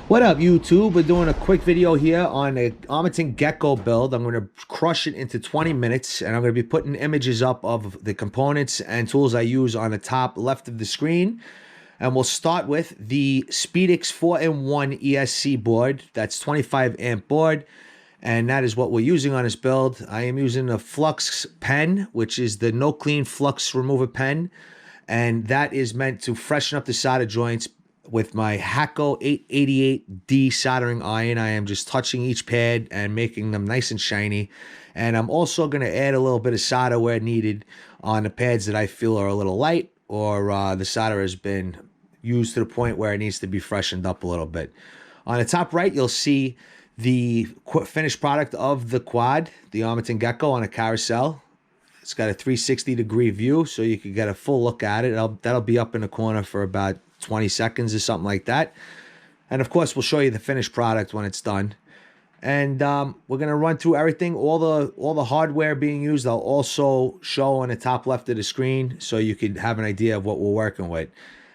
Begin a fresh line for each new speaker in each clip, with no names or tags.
What up, YouTube? We're doing a quick video here on a Armattan Gecko build. I'm going to crush it into 20 minutes, and I'm going to be putting images up of the components and tools I use on the top left of the screen. And we'll start with the Speedix 4-in-1 ESC board. That's 25 amp board, and that is what we're using on this build. I am using a Flux pen, which is the No Clean Flux Remover pen, and that is meant to freshen up the solder joints. With my Hacko 888D soldering iron, I am just touching each pad and making them nice and shiny. And I'm also going to add a little bit of solder where needed on the pads that I feel are a little light, or the solder has been used to the point where it needs to be freshened up a little bit. On the top right, you'll see the finished product of the quad, the Armattan Gecko, on a carousel. It's got a 360-degree view, so you can get a full look at it. That'll be up in the corner for about 20 seconds or something like that. And of course, we'll show you the finished product when it's done. And we're gonna run through everything. All the hardware being used, I'll also show on the top left of the screen, so you can have an idea of what we're working with.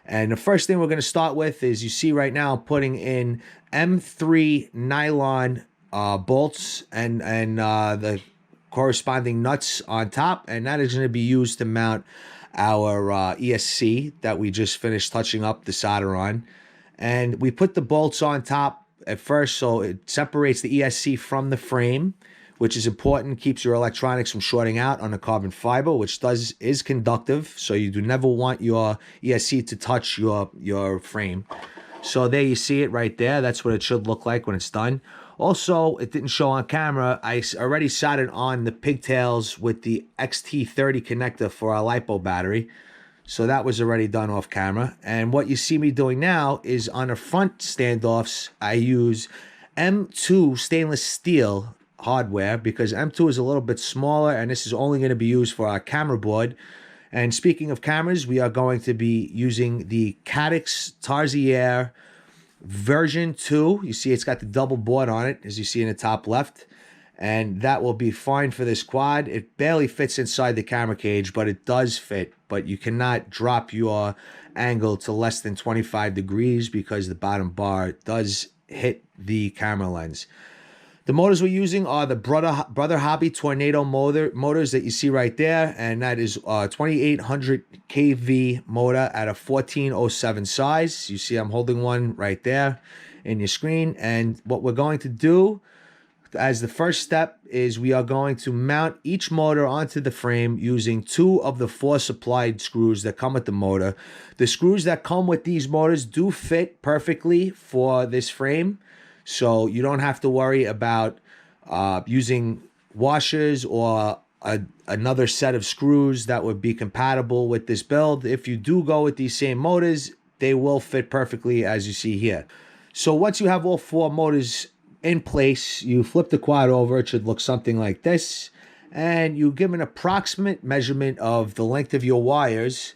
And the first thing we're gonna start with is, you see right now, I'm putting in M3 nylon bolts and the corresponding nuts on top, and that is going to be used to mount our ESC that we just finished touching up the solder on. And we put the bolts on top at first so it separates the ESC from the frame, which is important, keeps your electronics from shorting out on the carbon fiber, which is conductive, so you do never want your ESC to touch your frame. So there you see it right there. That's what it should look like when it's done. Also, it didn't show on camera, I already soldered on the pigtails with the XT30 connector for our LiPo battery. So that was already done off camera. And what you see me doing now is, on the front standoffs, I use M2 stainless steel hardware, because M2 is a little bit smaller, and this is only going to be used for our camera board. And speaking of cameras, we are going to be using the Caddx Tarsier version 2. You see it's got the double board on it, as you see in the top left, and that will be fine for this quad. It barely fits inside the camera cage, but it does fit. But you cannot drop your angle to less than 25 degrees because the bottom bar does hit the camera lens. The motors we're using are the Brother Hobby Tornado motors that you see right there, and that is a 2800 kV motor at a 1407 size. You see I'm holding one right there in your screen. And what we're going to do as the first step is, we are going to mount each motor onto the frame using 2 of the 4 supplied screws that come with the motor. The screws that come with these motors do fit perfectly for this frame, so you don't have to worry about using washers or another set of screws that would be compatible with this build. If you do go with these same motors, they will fit perfectly, as you see here. So once you have all 4 motors in place, you flip the quad over. It should look something like this. And you give an approximate measurement of the length of your wires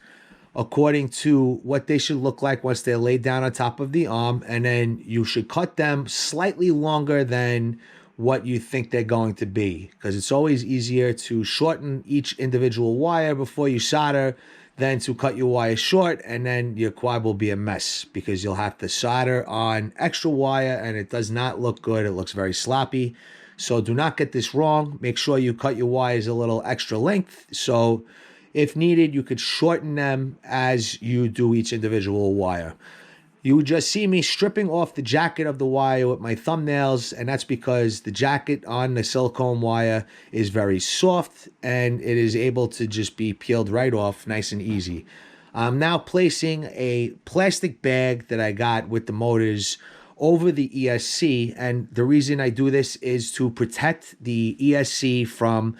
according to what they should look like once they're laid down on top of the arm, and then you should cut them slightly longer than what you think they're going to be, because it's always easier to shorten each individual wire before you solder than to cut your wire short, and then your quad will be a mess because you'll have to solder on extra wire, and it does not look good. It looks very sloppy. So do not get this wrong. Make sure you cut your wires a little extra length, so if needed, you could shorten them as you do each individual wire. You would just see me stripping off the jacket of the wire with my thumbnails, and that's because the jacket on the silicone wire is very soft and it is able to just be peeled right off nice and easy. I'm now placing a plastic bag that I got with the motors over the ESC, and the reason I do this is to protect the ESC from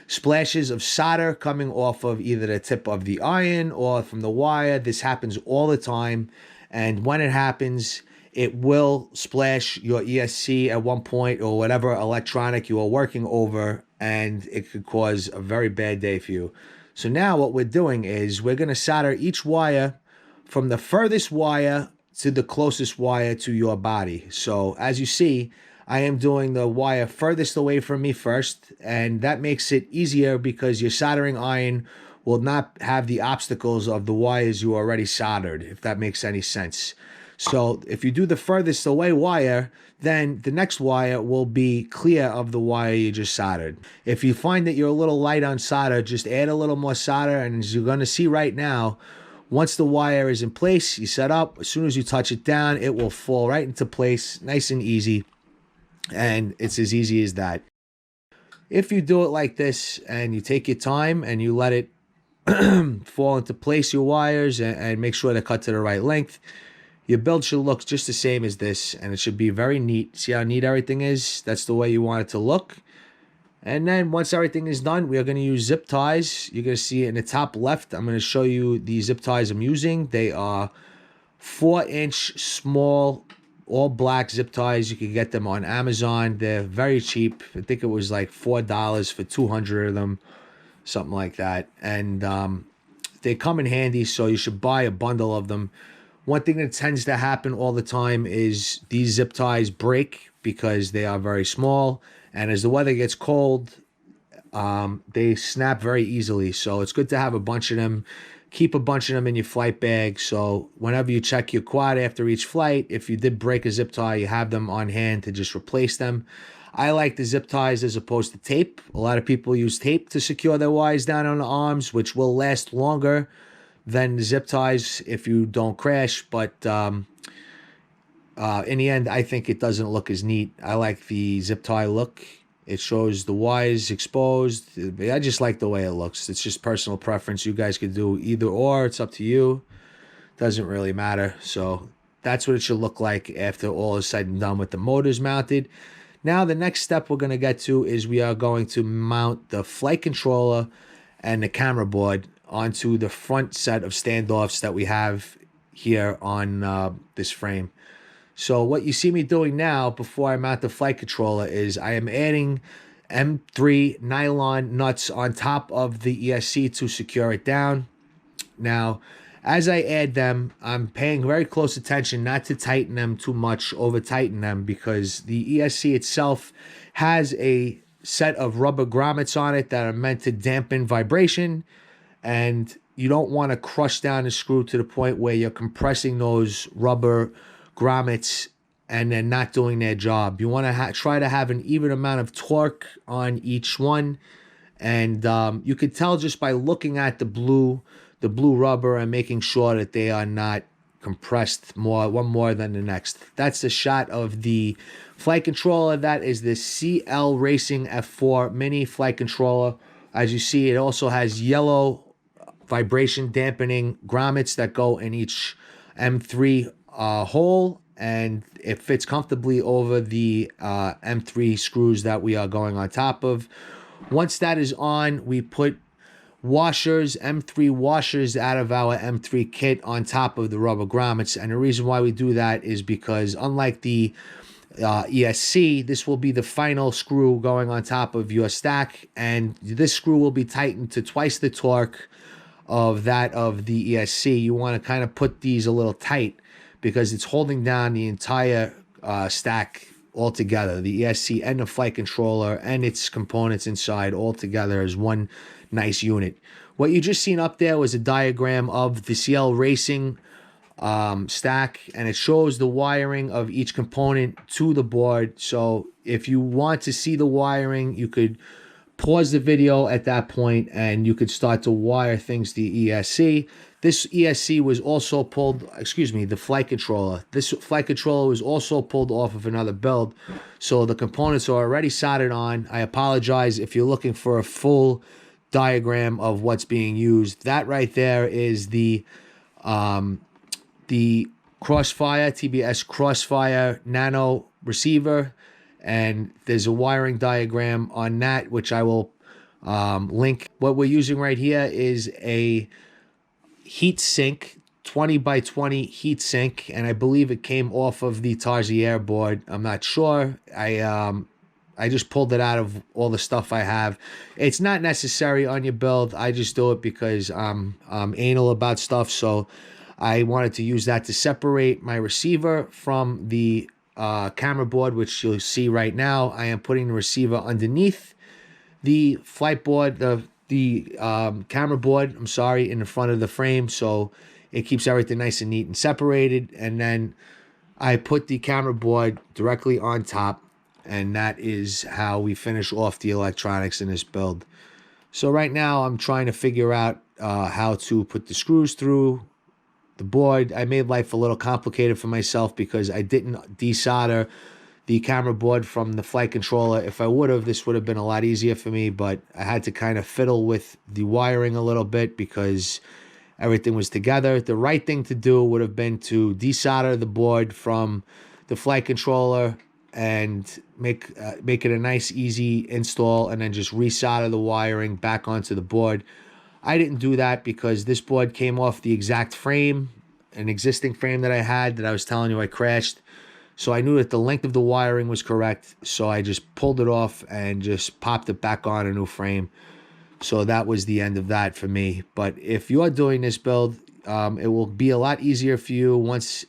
splashes of solder coming off of either the tip of the iron or from the wire. This happens all the time, and when it happens, it will splash your ESC at one point, or whatever electronic you are working over, and it could cause a very bad day for you. So now what we're doing is, we're going to solder each wire from the furthest wire to the closest wire to your body. So as you see, I am doing the wire furthest away from me first, and that makes it easier because your soldering iron will not have the obstacles of the wires you already soldered, if that makes any sense. So if you do the furthest away wire, then the next wire will be clear of the wire you just soldered. If you find that you're a little light on solder, just add a little more solder, and as you're going to see right now, once the wire is in place, you set up, as soon as you touch it down, it will fall right into place, nice and easy, and it's as easy as that. If you do it like this and you take your time and you let it fall into place, your wires, and make sure they're cut to the right length, your build should look just the same as this, and it should be very neat. See how neat everything is? That's the way you want it to look. And then once everything is done, we are going to use zip ties. You're going to see it in the top left. I'm going to show you the zip ties I'm using. They are 4-inch small, all black zip ties. You can get them on Amazon. They're very cheap. I think it was like $4 for 200 of them, something like that. And they come in handy, so you should buy a bundle of them. One thing that tends to happen all the time is these zip ties break because they are very small. And as the weather gets cold, they snap very easily. So it's good to have a bunch of them. Keep a bunch of them in your flight bag. So whenever you check your quad after each flight, if you did break a zip tie, you have them on hand to just replace them. I like the zip ties as opposed to tape. A lot of people use tape to secure their wires down on the arms, which will last longer than the zip ties if you don't crash. But in the end, I think it doesn't look as neat. I like the zip tie look. It shows the wires exposed. I just like the way it looks. It's just personal preference. You guys could do either or. It's up to you. Doesn't really matter. So that's what it should look like after all is said and done with the motors mounted. Now the next step we're going to get to is we are going to mount the flight controller and the camera board onto the front set of standoffs that we have here on this frame. So what you see me doing now before I mount the flight controller is I am adding M3 nylon nuts on top of the ESC to secure it down. Now, as I add them, I'm paying very close attention not to tighten them too much, over tighten them, because the ESC itself has a set of rubber grommets on it that are meant to dampen vibration, and you don't want to crush down the screw to the point where you're compressing those rubber grommets and they're not doing their job. You want to try to have an even amount of torque on each one, and you could tell just by looking at the blue rubber and making sure that they are not compressed one more than the next. That's the shot of the flight controller. That is the CL Racing F4 mini flight controller. As you see, it also has yellow vibration dampening grommets that go in each M3 hole, and it fits comfortably over the M3 screws that we are going on top of. Once that is on, we put washers, M3 washers out of our M3 kit on top of the rubber grommets. And the reason why we do that is because unlike the ESC, this will be the final screw going on top of your stack, and this screw will be tightened to twice the torque of that of the ESC. You want to kind of put these a little tight because it's holding down the entire stack all together, the ESC and the flight controller and its components inside all together as one nice unit. What you just seen up there was a diagram of the CL Racing stack, and it shows the wiring of each component to the board. So if you want to see the wiring, you could pause the video at that point and you could start to wire things to the ESC. This ESC was also pulled, the flight controller. This flight controller was also pulled off of another build. So the components are already soldered on. I apologize if you're looking for a full diagram of what's being used. That right there is the Crossfire, TBS Crossfire Nano receiver. And there's a wiring diagram on that, which I will link. What we're using right here is a heat sink, 20 by 20 heat sink, and I believe it came off of the Tarsier board. I'm not sure. I just pulled it out of all the stuff I have. It's not necessary on your build. I just do it because I'm anal about stuff. So I wanted to use that to separate my receiver from the camera board, which you'll see right now. I am putting the receiver underneath the flight board, the camera board, in the front of the frame. So It keeps everything nice and neat and separated. And then I put the camera board directly on top, and that is how we finish off the electronics in this build. So right now I'm trying to figure out how to put the screws through the board. I made life a little complicated for myself because I didn't desolder the camera board from the flight controller. If I would have, this would have been a lot easier for me, but I had to kind of fiddle with the wiring a little bit because everything was together. The right thing to do would have been to desolder the board from the flight controller and make it a nice, easy install, and then just resolder the wiring back onto the board. I didn't do that because this board came off the exact frame, an existing frame that I had that I was telling you I crashed. So I knew that the length of the wiring was correct. So I just pulled it off and just popped it back on a new frame. So that was the end of that for me. But if you're doing this build, it will be a lot easier for you once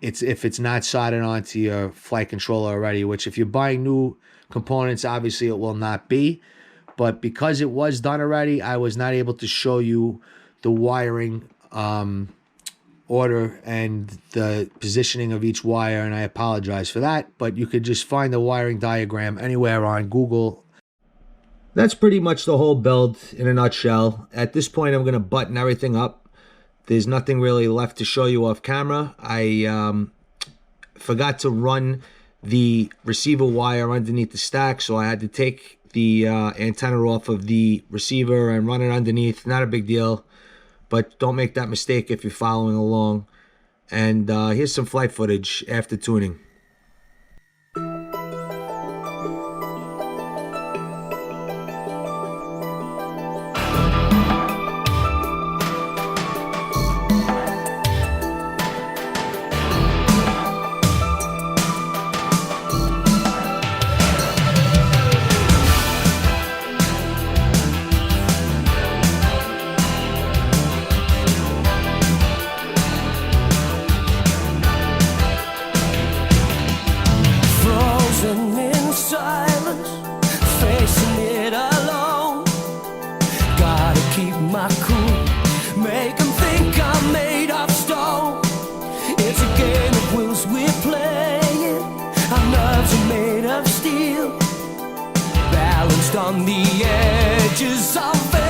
if it's not soldered onto your flight controller already, which if you're buying new components, obviously it will not be. But because it was done already, I was not able to show you the wiring order and the positioning of each wire, and I apologize for that. But you could just find the wiring diagram anywhere on Google. That's pretty much the whole build in a nutshell. At this point, I'm going to button everything up. There's nothing really left to show you off camera. I forgot to run the receiver wire underneath the stack, so I had to take the antenna off of the receiver and run it underneath. Not a big deal, but don't make that mistake if you're following along. And here's some flight footage after tuning.
In silence, facing it alone. Gotta keep my cool, make them think I'm made of stone. It's a game of wills we're playing. Our nerves are made of steel, balanced on the edges of it.